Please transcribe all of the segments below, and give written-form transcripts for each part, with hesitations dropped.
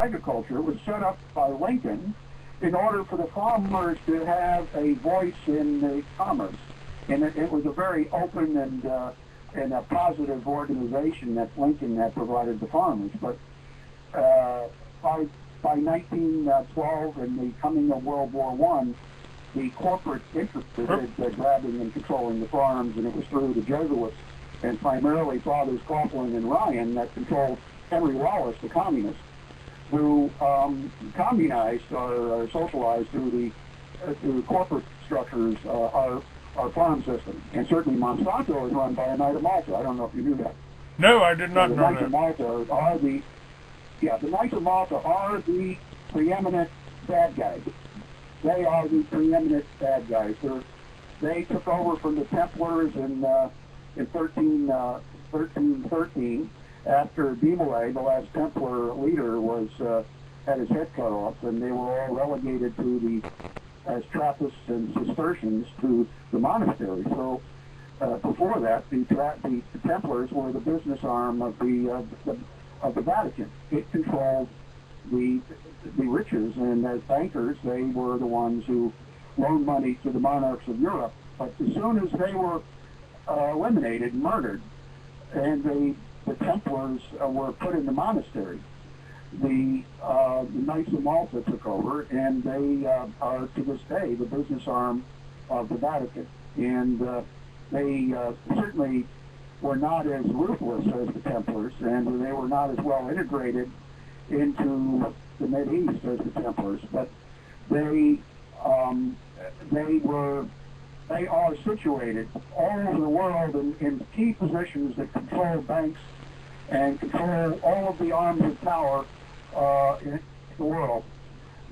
agriculture. It was set up by Lincoln in order for the farmers to have a voice in the commerce. And it was a very open and a positive organization that Lincoln had provided the farmers. But by 1912 and the coming of World War I, the corporate interests started grabbing and controlling the farms, and it was through the Jesuits and primarily Fathers Coughlin and Ryan that controlled Henry Wallace, the communist, who communized or socialized through the corporate structures our farm system. And certainly Monsanto is run by a Knight of Malta. I don't know if you knew that. No, I did not so know that. The Knights of Malta are the preeminent bad guys. They are the preeminent bad guys. They took over from the Templars in 1313 after Demolay, the last Templar leader, had his head cut off, and they were all relegated to as Trappists and Cistercians to the monastery. So before that, the Templars were the business arm of the Vatican. It controlled the riches, and as bankers, they were the ones who loaned money to the monarchs of Europe. But as soon as they were eliminated, murdered, and the Templars were put in the monastery, the Knights of Malta took over, and they are to this day the business arm of the Vatican. And they certainly were not as ruthless as the Templars, and they were not as well integrated into the Mid-East as the Templars, but they are situated all over the world in key positions that control banks and control all of the arms of power in the world.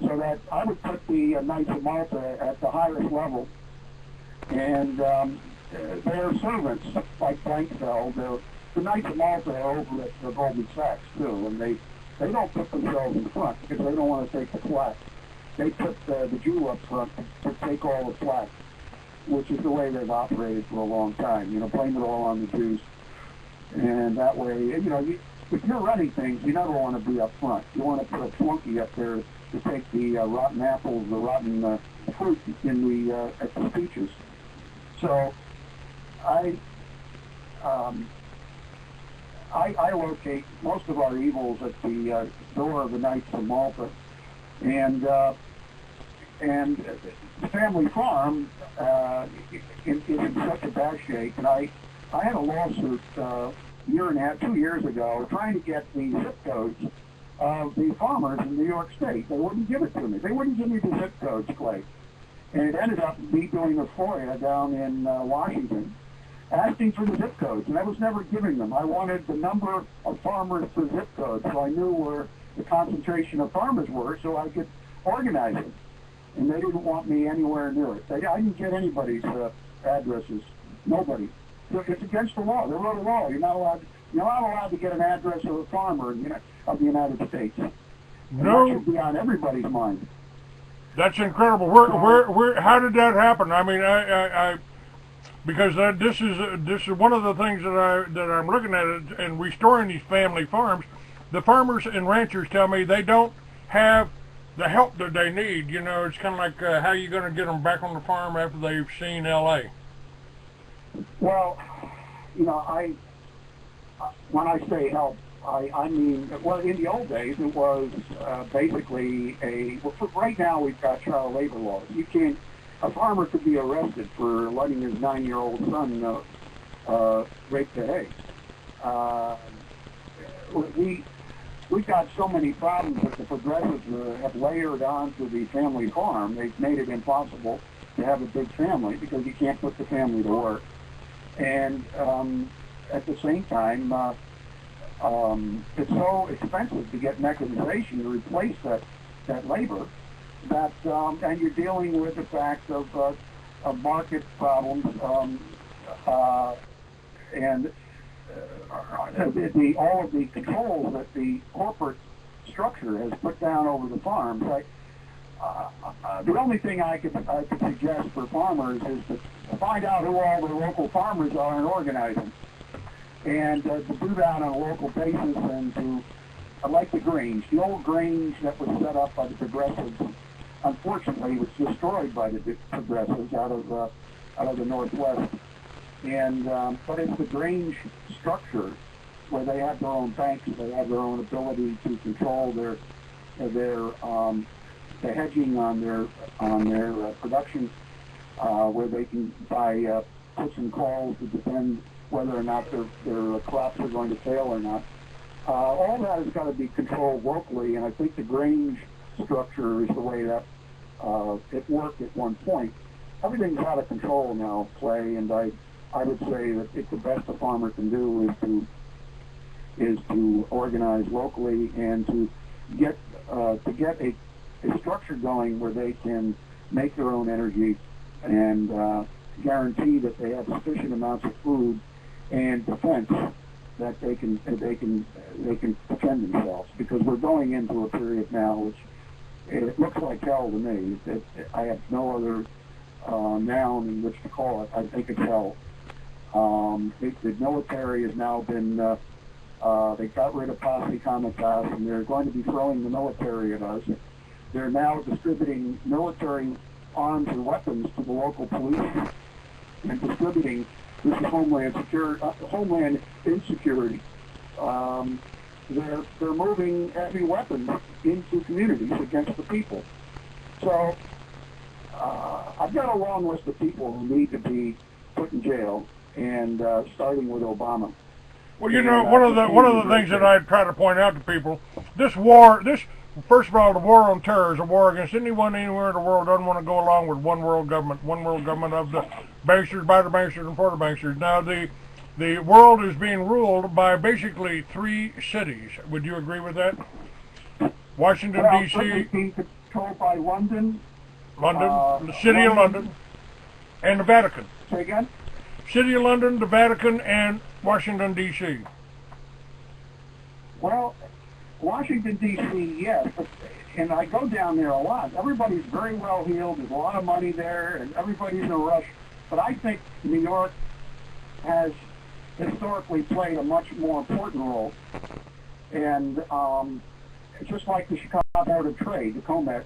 So that I would put the Knights of Malta at the highest level, and their servants, like Blankfeld, the Knights of Malta are over at the Goldman Sachs too, and they don't put themselves in front because they don't want to take the flak. They put the Jew up front to take all the flak, which is the way they've operated for a long time. Blame it all on the Jews. And that way, if you're running things, you never want to be up front. You want to put a flunky up there to take the rotten apples, the rotten fruit in at the speeches. So I locate most of our evils at the door of the Knights of Malta, and the family farm is in such a bad shape. And I had a lawsuit 2 years ago trying to get the zip codes of the farmers in New York State. They wouldn't give it to me. They wouldn't give me the zip codes, Clay. And it ended up me doing a FOIA down in Washington, asking for the zip codes, and I was never giving them. I wanted the number of farmers per zip code, so I knew where the concentration of farmers were, so I could organize it. And they didn't want me anywhere near it. I didn't get anybody's addresses. Nobody. It's against the law. They wrote a law. You're not allowed to get an address of a farmer of the United States. No. That should be on everybody's mind. That's incredible. Where? How did that happen? I mean, because this is one of the things that I'm looking at in restoring these family farms. The farmers and ranchers tell me they don't have the help that they need. It's kind of like how are you going to get them back on the farm after they've seen L.A.? Well, when I say help, I mean, well, in the old days, it was basically right now we've got child labor laws. A farmer could be arrested for letting his 9-year-old son rape the hay. We've got so many problems that the progressives have layered onto the family farm. They've made it impossible to have a big family because you can't put the family to work. And at the same time, it's so expensive to get mechanization to replace that labor that, and you're dealing with the fact of market problems and all of the controls that the corporate structure has put down over the farms. The only thing I could suggest for farmers is to find out who all the local farmers are and organize them. And to do that on a local basis and to I like the Grange. The old Grange that was set up by the Progressives, unfortunately, was destroyed by the Progressives out of the Northwest. And but it's the Grange structure where they have their own banks, they have their own ability to control their the hedging on their production, where they can buy puts and calls to defend whether or not their crops are going to fail or not. All that has got to be controlled locally, and I think the Grange structure is the way that it worked at one point. Everything's out of control now, Clay, and I would say that the best a farmer can do is to organize locally and to get a structure going where they can make their own energy and guarantee that they have sufficient amounts of food and defense that they can defend themselves. Because we're going into a period now which it looks like hell to me. I have no other noun in which to call it. I think it's hell. The military has now been, they got rid of posse comitatus, and they're going to be throwing the military at us. They're now distributing military arms and weapons to the local police and distributing, this is Homeland insecurity. They're moving heavy weapons into communities against the people. So I've got a long list of people who need to be put in jail, and starting with Obama. Well, you know, one of the things that I try to point out to people, this war, first of all, the war on terror is a war against anyone anywhere in the world who doesn't want to go along with one world government of the banksters, by the banksters, and for the banksters. Now, the world is being ruled by basically 3 cities. Would you agree with that? Washington, D.C. being controlled by London, the city of London, and the Vatican. Say again? City of London, the Vatican, and Washington, D.C. Well, Washington, D.C., yes, and I go down there a lot. Everybody's very well heeled. There's a lot of money there, and everybody's in a rush. But I think New York has historically played a much more important role. And just like the Chicago Board of Trade, the COMEX,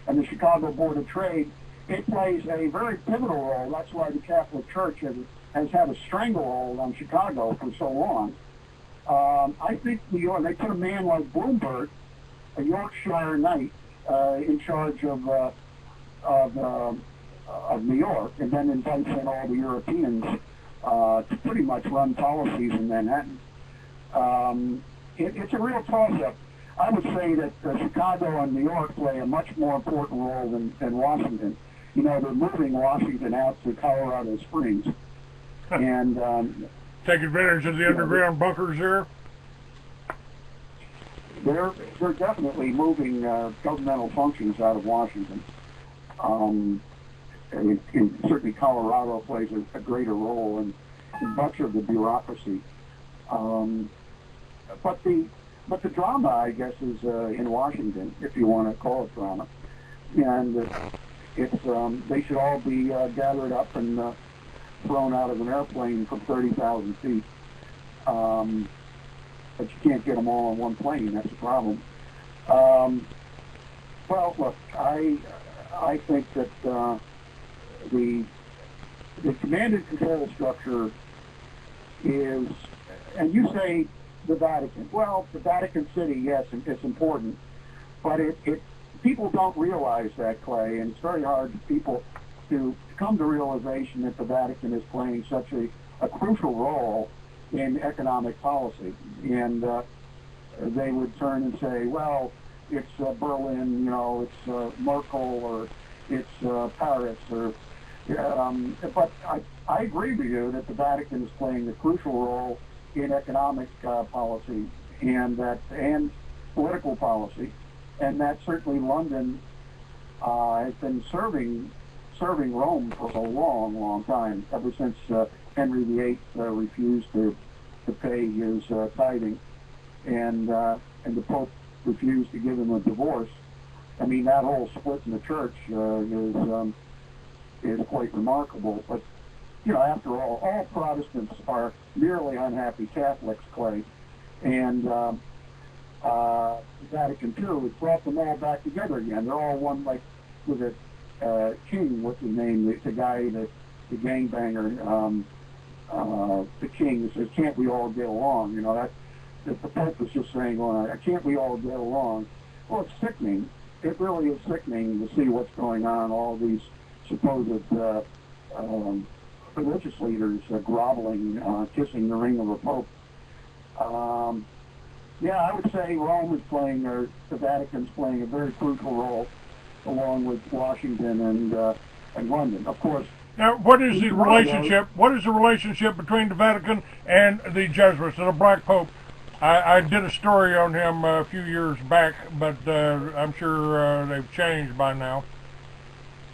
and the Chicago Board of Trade, it plays a very pivotal role. That's why the Catholic Church has had a stranglehold on Chicago for so long. I think New York, they put a man like Bloomberg, a Yorkshire knight, in charge of New York, and then invites in all the Europeans to pretty much run policies in Manhattan. It's a real toss-up. I would say that Chicago and New York play a much more important role than Washington. You know, they're moving Washington out to Colorado Springs. And take advantage of the underground bunkers there? They're definitely moving governmental functions out of Washington. And certainly Colorado plays a greater role in much of the bureaucracy. But the drama, I guess, is in Washington, if you want to call it drama. And they should all be gathered up and thrown out of an airplane from 30,000 feet. But you can't get them all on one plane. That's the problem. Well, look, I think that the command and control structure is, and you say the Vatican. Well, the Vatican City, yes, it's important, but people don't realize that, Clay, and it's very hard for people to come to realization that the Vatican is playing such a crucial role in economic policy. And they would turn and say, well, it's Berlin, you know, it's Merkel, or it's Paris, or but I agree with you that the Vatican is playing a crucial role in economic policy and political policy, and that certainly London has been serving Rome for a long, long time, ever since Henry VIII refused to pay his tithing, and the Pope refused to give him a divorce. I mean, that whole split in the church is quite remarkable. But you know, after all Protestants are merely unhappy Catholics, Clay, and Vatican II. It brought them all back together again. They're all one, like, was it King, what's his name, the guy, the gangbanger, the King that says, can't we all get along? You know, that the Pope was just saying, well, can't we all get along? Well, it's sickening. It really is sickening to see what's going on, all these supposed religious leaders groveling, kissing the ring of a Pope. Yeah, I would say Rome is playing, or the Vatican's playing a very crucial role, along with Washington and London. Of course. Now, what is the relationship? What is the relationship between the Vatican and the Jesuits, the Black Pope? I did a story on him a few years back, but I'm sure they've changed by now.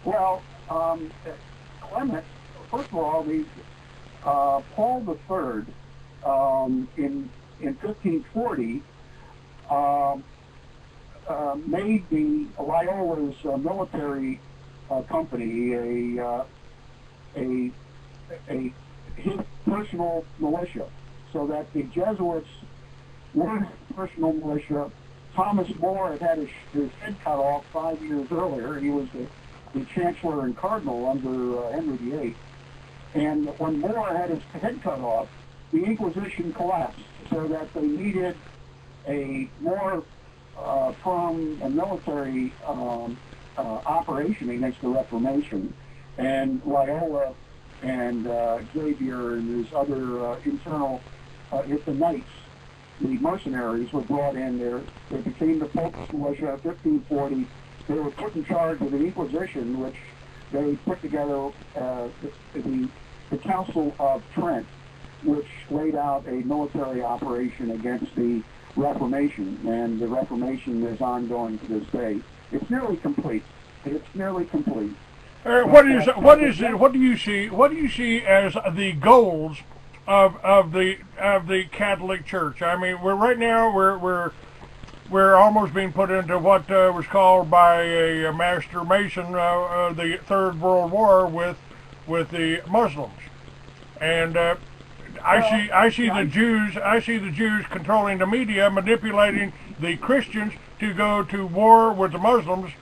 Well, Clement, first of all, Paul III in 1540 made the Loyola's military company his personal militia, so that the Jesuits were his personal militia. Thomas More had his head cut off 5 years earlier. He was the chancellor and cardinal under Henry VIII. And when More had his head cut off, the Inquisition collapsed, so that they needed a more firm and military operation against the Reformation. And Loyola and Xavier and his other internal, the Knights, the mercenaries, were brought in there. They became the Pope's militia in 1540. They were put in charge of the Inquisition, which they put together the Council of Trent, which laid out a military operation against the Reformation, and the Reformation is ongoing to this day. It's nearly complete. It's nearly complete. What do you see as the goals of the Catholic Church? I mean, we're almost being put into what was called by a Master Mason the Third World War with the Muslims, and I see the Jews controlling the media, manipulating the Christians to go to war with the Muslims.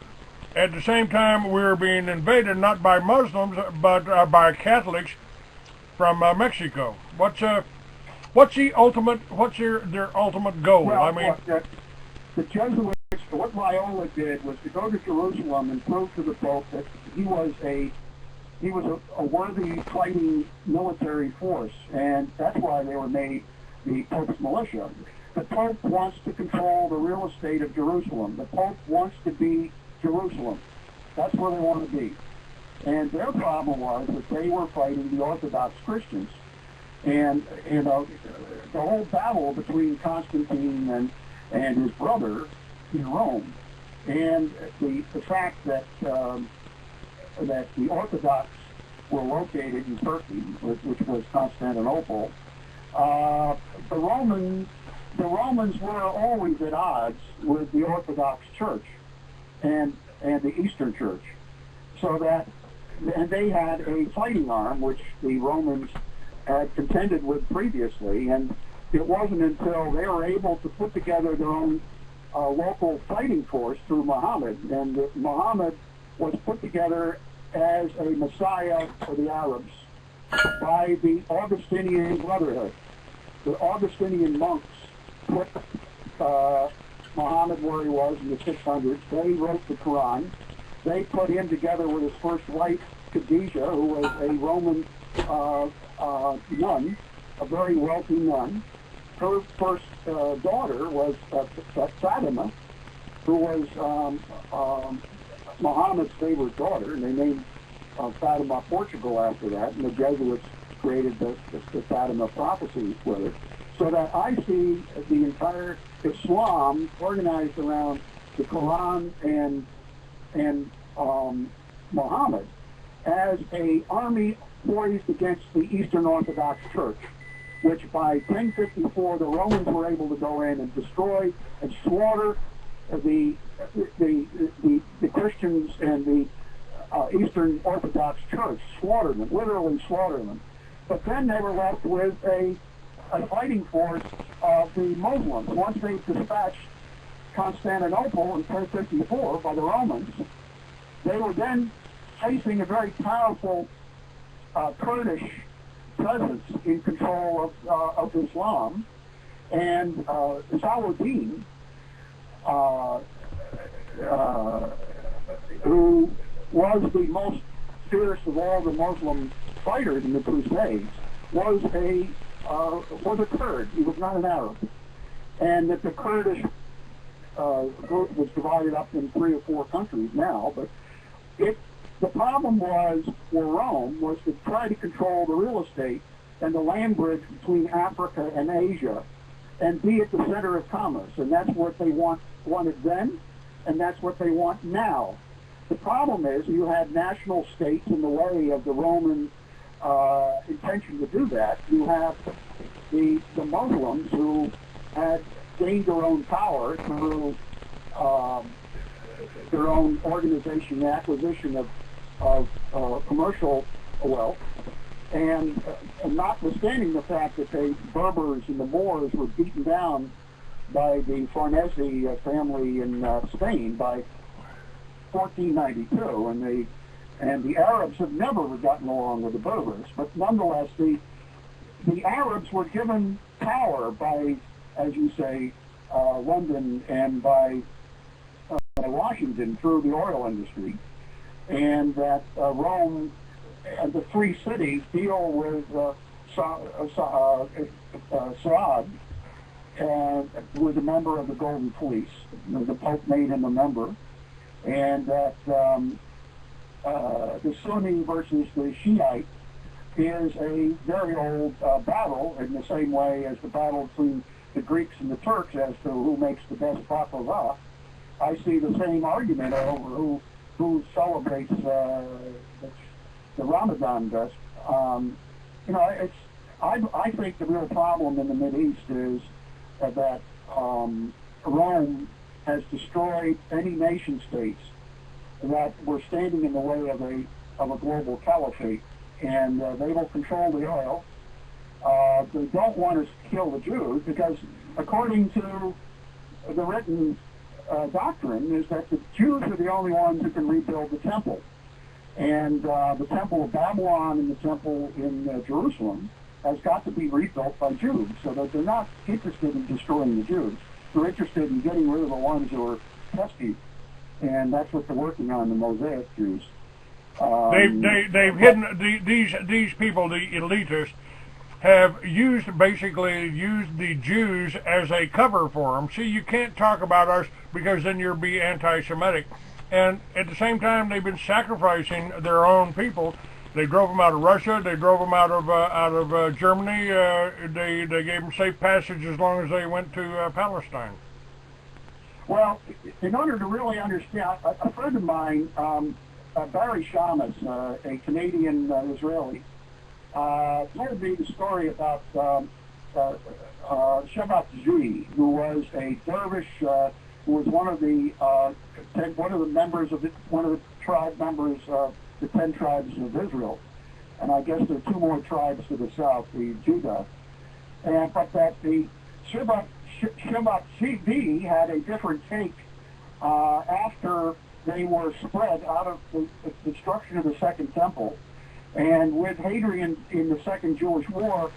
At the same time, we're being invaded not by Muslims but by Catholics from Mexico. What's their ultimate goal? Well, I mean, the Jesuits, what Loyola did was to go to Jerusalem and prove to the Pope that he was a worthy fighting military force, and that's why they were made the Pope's militia. The Pope wants to control the real estate of Jerusalem. The Pope wants to be Jerusalem. That's where they want to be. And their problem was that they were fighting the Orthodox Christians. And the whole battle between Constantine and his brother in Rome, and the fact that the Orthodox were located in Turkey, which was Constantinople, the Romans were always at odds with the Orthodox Church and the Eastern Church, and they had a fighting arm which the Romans had contended with previously, and it wasn't until they were able to put together their own local fighting force through Muhammad, and Muhammad was put together as a messiah for the Arabs by the Augustinian Brotherhood. The Augustinian monks put Muhammad where he was in the 600s. They wrote the Quran. They put him together with his first wife, Khadijah, who was a Roman nun, a very wealthy nun. Her first daughter was Fatima, who was Muhammad's favorite daughter, and they named Fatima Portugal after that, and the Jesuits created the Fatima prophecy with it. So that I see the entire Islam organized around the Quran and Muhammad as an army poised against the Eastern Orthodox Church, which by 1054 the Romans were able to go in and destroy and slaughter the Christians and the Eastern Orthodox Church, slaughtered them, literally slaughtered them. But then they were left with a fighting force of the Muslims. Once they dispatched Constantinople in 1054 by the Romans, they were then facing a very powerful Kurdish presence in control of Islam, and Saladin, who was the most fierce of all the Muslim fighters in the Crusades, was a Kurd. He was not an Arab, and that the Kurdish group was divided up in 3 or 4 countries now. But the problem was for Rome was to try to control the real estate and the land bridge between Africa and Asia, and be at the center of commerce. And that's what they wanted then, and that's what they want now. The problem is you had national states in the way of the Roman intention to do that. You have the Muslims who had gained their own power through their own organization, the acquisition of commercial wealth, and notwithstanding the fact that the Berbers and the Moors were beaten down by the Farnese family in Spain by 1492, and the Arabs have never gotten along with the Berbers, but nonetheless the Arabs were given power by, as you say, London and by Washington through the oil industry, and that Rome and the 3 cities deal with Saad, who was a member of the Golden Fleece. The Pope made him a member, and that the Sunni versus the Shiite is a very old battle, in the same way as the battle between the Greeks and the Turks as to who makes the best baklava. I see the same argument over who celebrates the Ramadan best. I think the real problem in the Mideast is that Rome has destroyed any nation states that were standing in the way of a global caliphate, and they will control the oil. They don't want us to kill the Jews because, according to the written doctrine, is that the Jews are the only ones who can rebuild the temple. And the temple of Babylon and the temple in Jerusalem has got to be rebuilt by Jews, so that they're not interested in destroying the Jews. They're interested in getting rid of the ones who are pesky, and that's what they're working on, the Mosaic Jews. They've hidden these people, the elitists, have basically used the Jews as a cover for them. See, you can't talk about us because then you'll be anti-Semitic. And at the same time, they've been sacrificing their own people. They drove them out of Russia. They drove them out of Germany. They gave them safe passage as long as they went to Palestine. Well, in order to really understand, a friend of mine, Barry Shamus, a Canadian Israeli, told me the story about Shabbat Zvi, who was a dervish, who was one of the members of one of the tribe members of the 10 tribes of Israel, and I guess there are 2 more tribes to the south, the Judah, but that the Shabbat Zvi had a different take after they were spread out of the destruction of the Second Temple, and with Hadrian in the Second Jewish War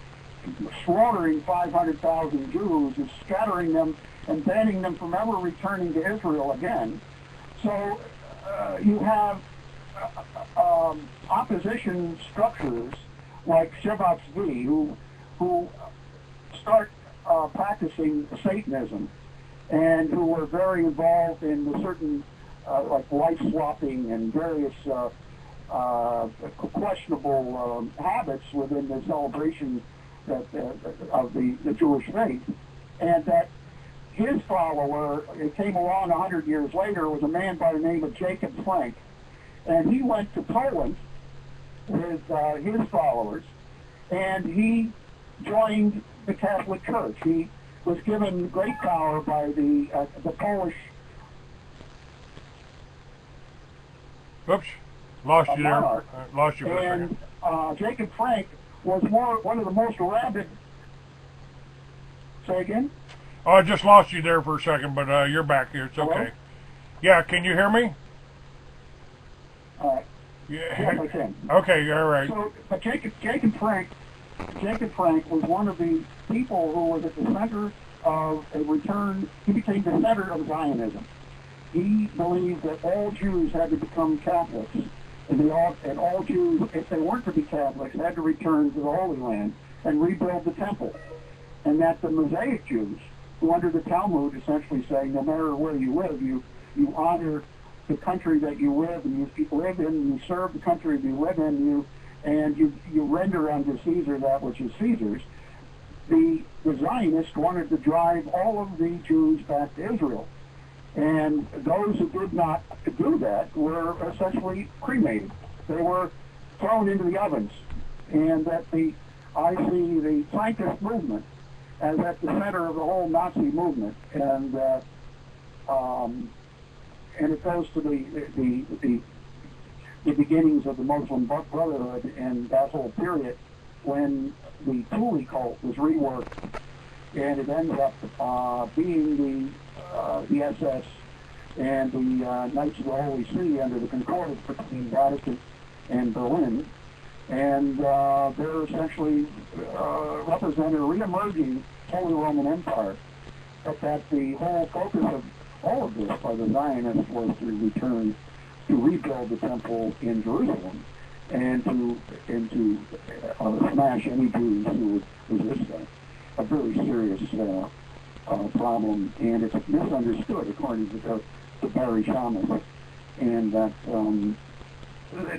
slaughtering 500,000 Jews and scattering them and banning them from ever returning to Israel again. So you have opposition structures like Shabbat Zvi who start practicing Satanism, and who were very involved in certain like life swapping and various questionable habits within the celebration of the Jewish faith, and that his follower, it came along 100 years later, was a man by the name of Jacob Frank, and he went to Poland with his followers, and he joined the Catholic Church. He was given great power by the Polish. Oops, lost you monarch. there. Lost you for a second. And Jacob Frank was one of the most rabid. Say again? Oh, I just lost you there for a second, but you're back here. It's Hello? okay. Yeah, can you hear me? Yes, I can. Okay, all right. So, but Jacob Frank was one of the people who was at the center of a return. He became the center of Zionism. He believed that all Jews had to become Catholics, and all Jews, if they weren't to be Catholics, had to return to the Holy Land and rebuild the temple. And that the Mosaic Jews, who under the Talmud essentially say, no matter where you live, you honor the country that you live and you live in, you serve the country you live in, and you render unto Caesar that which is Caesar's. The Zionists wanted to drive all of the Jews back to Israel. And those who did not do that were essentially cremated. They were thrown into the ovens. And I see the Frankist movement as at the center of the whole Nazi movement. And it goes to the beginnings of the Muslim Brotherhood and that whole period when the Thule cult was reworked, and it ends up being the SS and the Knights of the Holy See under the concordance between Vatican and Berlin, and they're essentially represent a re-emerging Holy Roman Empire, but that the whole focus of all of this by the Zionists was to return to rebuild the temple in Jerusalem and to smash any Jews who would resist that. A very serious problem, and it's misunderstood according to Barry Shamus, and that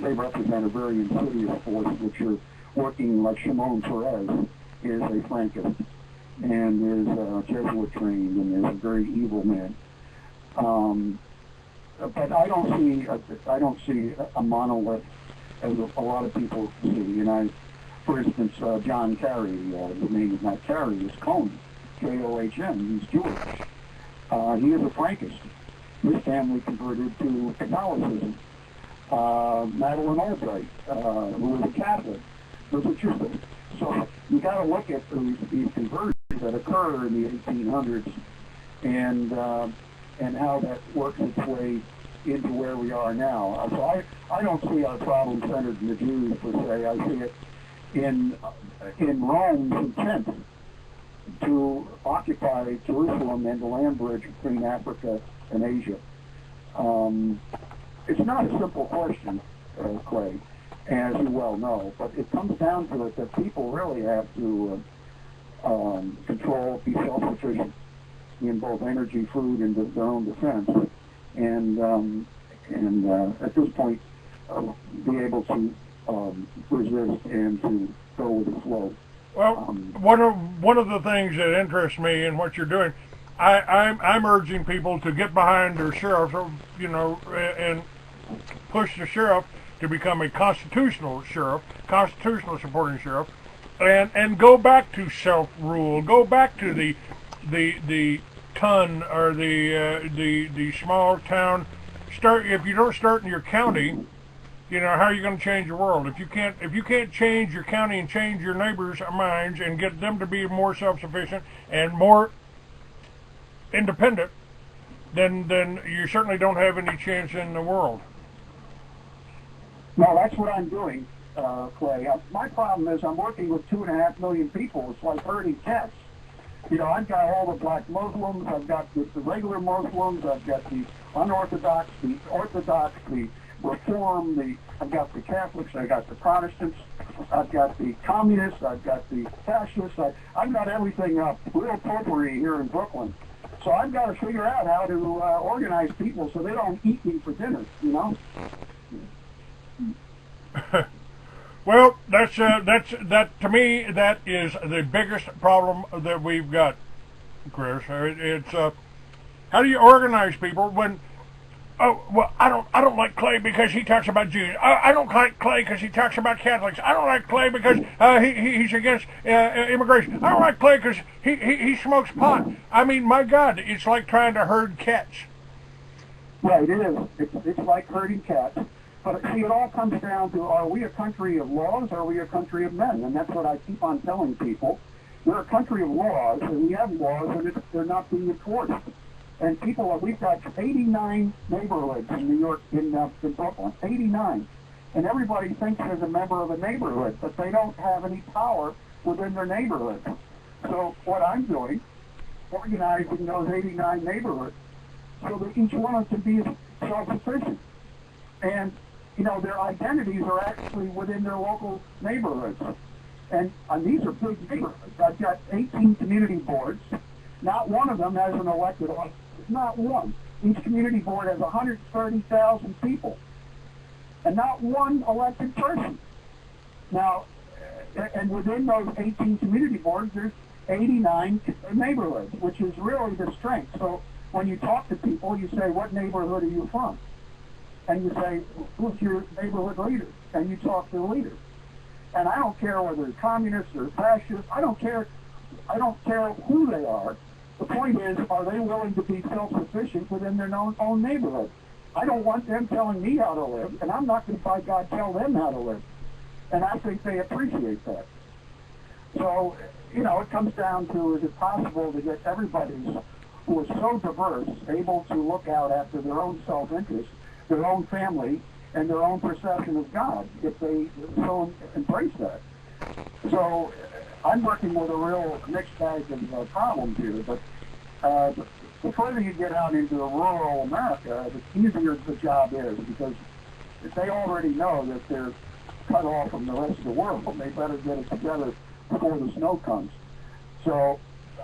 they represent a very insidious force which are working like Shimon Peres is a Frankist and is Jesuit trained and is a very evil man. But I don't see a monolith as a lot of people see. And for instance, John Kerry, his name is not Kerry, it's Cohn, K-O-H-N. He's Jewish. He is a Frankist. His family converted to Catholicism. Madeleine Albright, who was a Catholic, was a Jew. So you got to look at these conversions that occur in the 1800s and how that works its way into where we are now. So I don't see our problem centered in the Jews per se. I see it in Rome's intent to occupy Jerusalem and the land bridge between Africa and Asia. It's not a simple question, Clay, as you well know, but it comes down to it that people really have to control, be self-sufficient in both energy, food, and their own defense, and at this point be able to resist and to go with the flow. Well, one of the things that interests me in what you're doing, I'm urging people to get behind their sheriff, and push the sheriff to become a constitutional supporting sheriff, and go back to self-rule, go back to the ton or the small town. If you don't start in your county, how are you going to change the world? If you can't change your county and change your neighbors' minds and get them to be more self-sufficient and more independent, then you certainly don't have any chance in the world. No, that's what I'm doing, Clay. My problem is I'm working with 2.5 million people. It's like herding cats. I've got all the black Muslims, I've got the regular Muslims, I've got the unorthodox, the Orthodox, the Reform, I've got the Catholics, I've got the Protestants, I've got the Communists, I've got the Fascists, I've got everything up, real potpourri here in Brooklyn. So I've got to figure out how to organize people so they don't eat me for dinner, Well, that's to me, that is the biggest problem that we've got, Chris. It's how do you organize people when? Oh, well, I don't like Clay because he talks about Jews. I don't like Clay because he talks about Catholics. I don't like Clay because he's against immigration. I don't like Clay because he smokes pot. I mean, my God, it's like trying to herd cats. Yeah, it is. It's like herding cats. But see, it all comes down to, are we a country of laws or are we a country of men? And that's what I keep on telling people. we're a country of laws, and we have laws, and they're not being enforced. And we've got 89 neighborhoods in New York, in Brooklyn, 89. And everybody thinks they're a member of a neighborhood, but they don't have any power within their neighborhood. So what I'm doing, organizing those 89 neighborhoods so that each one of them can be self-sufficient. And, their identities are actually within their local neighborhoods. And these are big neighborhoods. I've got 18 community boards. Not one of them has an elected office. Not one. Each community board has 130,000 people. And not one elected person. Now, and within those 18 community boards, there's 89 neighborhoods, which is really the strength. So when you talk to people, you say, what neighborhood are you from? And you say, who's your neighborhood leader? And you talk to the leader. And I don't care whether they're communists or fascists. I don't care who they are. The point is, are they willing to be self-sufficient within their own neighborhood? I don't want them telling me how to live, and I'm not going to, by God, tell them how to live. And I think they appreciate that. So, it comes down to, is it possible to get everybody who is so diverse able to look out after their own self-interest, their own family, and their own perception of God, if they so embrace that. So I'm working with a real mixed bag of problems here, but the further you get out into rural America, the easier the job is, because if they already know that they're cut off from the rest of the world, they better get it together before the snow comes. So,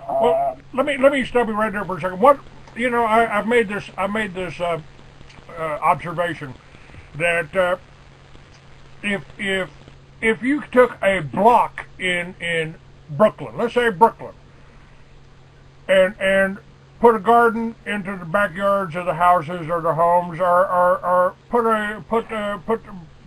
well, let me stop you right there for a second. What I've made this observation that if you took a block in Brooklyn, let's say Brooklyn, and put a garden into the backyards of the houses or the homes, or put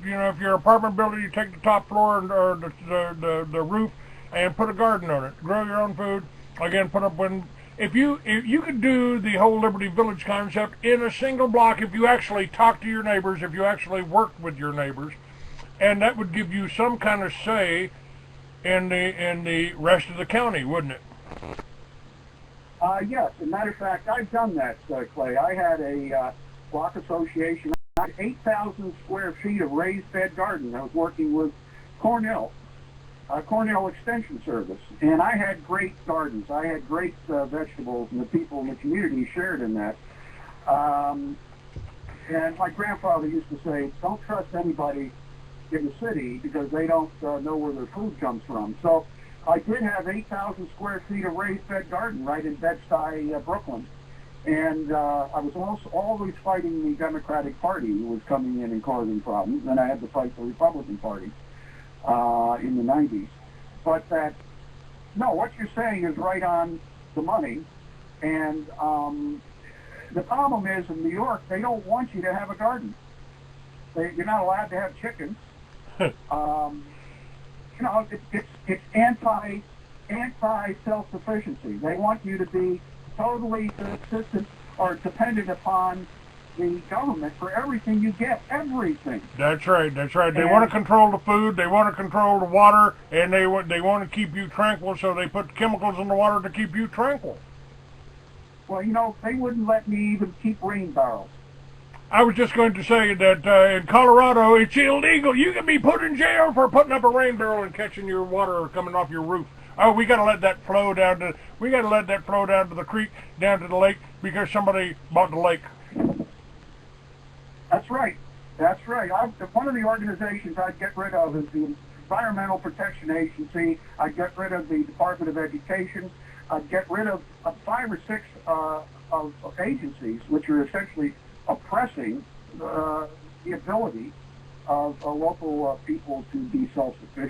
if you're an apartment building, you take the top floor or the roof and put a garden on it, grow your own food. Again, put up when. If you could do the whole Liberty Village concept in a single block, if you actually talk to your neighbors, if you actually worked with your neighbors, and that would give you some kind of say in the rest of the county, wouldn't it? Yes. As a matter of fact, I've done that, Clay. I had a block association. I had 8,000 square feet of raised bed garden. I was working with Cornell Extension Service, and I had great gardens. I had great vegetables, and the people in the community shared in that. And my grandfather used to say, don't trust anybody in the city because they don't know where their food comes from. So I did have 8,000 square feet of raised bed garden right in Bed-Stuy, Brooklyn. And I was always fighting the Democratic Party, who was coming in and causing problems. Then I had to fight the Republican Party in the 90s. But what you're saying is right on the money. And the problem is, in New York, they don't want you to have a garden. You're not allowed to have chickens. It's anti self-sufficiency. They want you to be totally subsistent or dependent upon the government for everything you get, everything. That's right. They want to control the food, they want to control the water, and they want to keep you tranquil, so they put chemicals in the water to keep you tranquil. Well, they wouldn't let me even keep rain barrels. I was just going to say that in Colorado, it's illegal. You can be put in jail for putting up a rain barrel and catching your water coming off your roof. Oh, we got to let that flow down to the creek, down to the lake, because somebody bought the lake. That's right. One of the organizations I'd get rid of is the Environmental Protection Agency. I'd get rid of the Department of Education. I'd get rid of 5 or 6 of agencies, which are essentially oppressing the ability of local people to be self-sufficient.